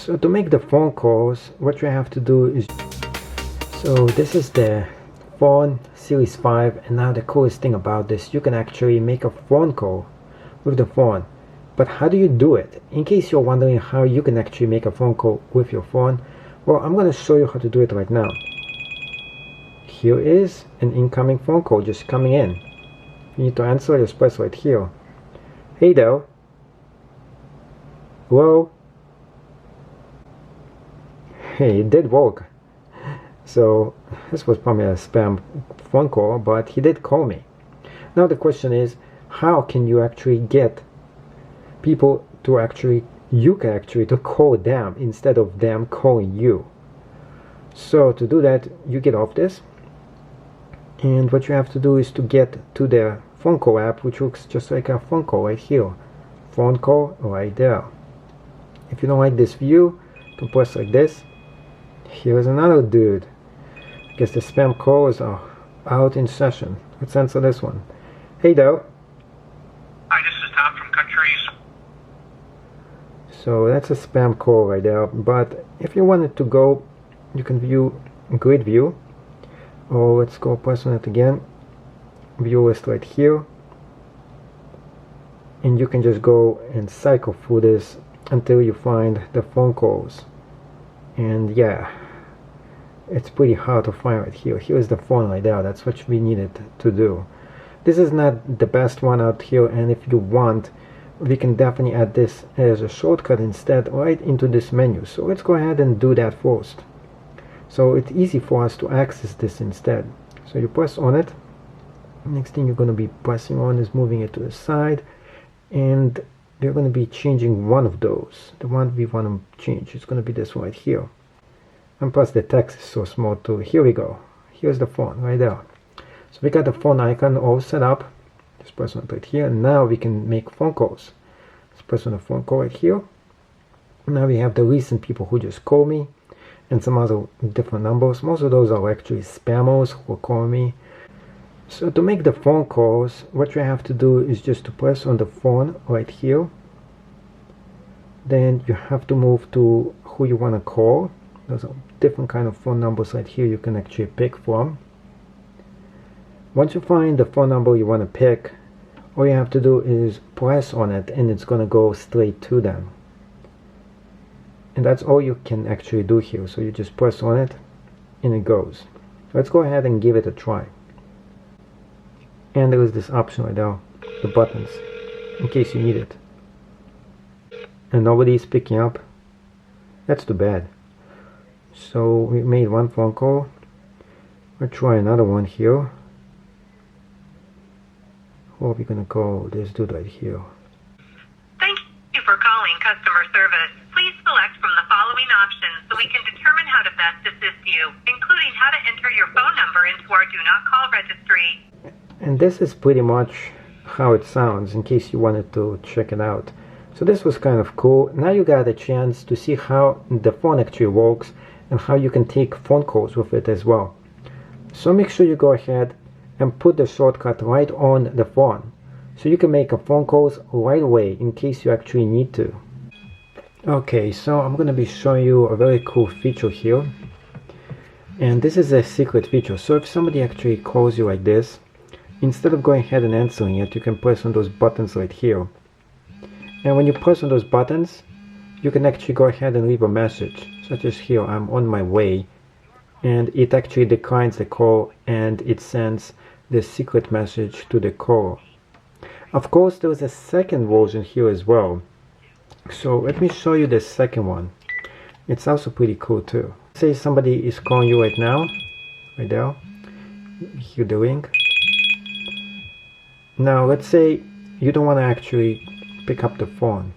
So to make the phone calls, what you have to do is, so this is the phone series 5, and now the coolest thing about this, you can actually make a phone call with the phone. But how do you do it? In case you're wondering how you can actually make a phone call with your phone, well, I'm going to show you how to do it right now. Here is an incoming phone call just coming in. You need to answer, just press right here. Hey there. Hello? Hey, it did work. So this was probably a spam phone call, but he did call me. Now the question is, how can you actually get people to to call them instead of them calling you? So to do that, you get off this, and what you have to do is to get to the phone call app, which looks just like a phone call right here. Phone call right there. If you don't like this view, you can press like this. Here's another dude. I guess the spam calls are out in session. Let's answer this one. Hey there. Hi, this is Tom from Countries. So that's a spam call right there. But if you wanted to go, you can view grid view. Or let's go press on it again. View list right here. And you can just go and cycle through this until you find the phone calls. And yeah, it's pretty hard to find right here. Here's the phone right there. That's what we needed to do. This is not the best one out here, and if you want, we can definitely add this as a shortcut instead right into this menu. So let's go ahead and do that first. So it's easy for us to access this instead. So you press on it. Next thing you're going to be pressing on is moving it to the side, and we're going to be changing one of those. The one we want to change is going to be this one right here. And plus the text is so small too. Here we go. Here's the phone right there. So we got the phone icon all set up. Just press on it right here. Now we can make phone calls. Let's press on the phone call right here. Now we have the recent people who just called me, and some other different numbers. Most of those are actually spammers who are calling me. So to make the phone calls, what you have to do is just to press on the phone right here. Then you have to move to who you want to call. Those are different kind of phone numbers right here you can actually pick from. Once you find the phone number you want to pick, all you have to do is press on it, and it's going to go straight to them. And that's all you can actually do here. So you just press on it and it goes. Let's go ahead and give it a try. And there is this option right there, the buttons, in case you need it. And nobody is picking up. That's too bad. So we made one phone call. We'll try another one here. Who are we gonna call? This dude right here. Thank you for calling customer service. Please select from the following options so we can determine how to best assist you, including how to enter your phone number into our Do Not Call registry. And this is pretty much how it sounds, in case you wanted to check it out. So this was kind of cool. Now you got a chance to see how the phone actually works and how you can take phone calls with it as well. So make sure you go ahead and put the shortcut right on the phone, so you can make a phone calls right away in case you actually need to. Okay, so I'm going to be showing you a very cool feature here. And this is a secret feature. So if somebody actually calls you like this, instead of going ahead and answering it, you can press on those buttons right here. And when you press on those buttons, you can actually go ahead and leave a message, such as here, I'm on my way. And it actually declines the call, and it sends the secret message to the caller. Of course, there is a second version here as well. So let me show you the second one. It's also pretty cool too. Say somebody is calling you right now, right there. Hear the ring. Now let's say you don't want to actually pick up the phone,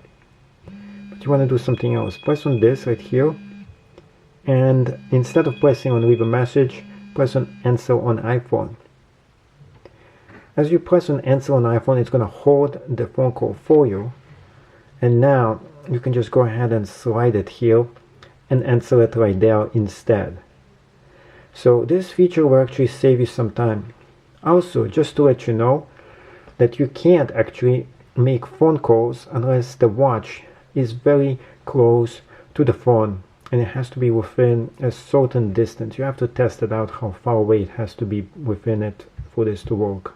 but you want to do something else. Press on this right here, and instead of pressing on leave a message, press on answer on iPhone. As you press on answer on iPhone, it's going to hold the phone call for you, and now you can just go ahead and slide it here and answer it right there instead. So this feature will actually save you some time. Also, just to let you know that you can't actually make phone calls unless the watch is very close to the phone, and it has to be within a certain distance. You have to test it out how far away it has to be within it for this to work.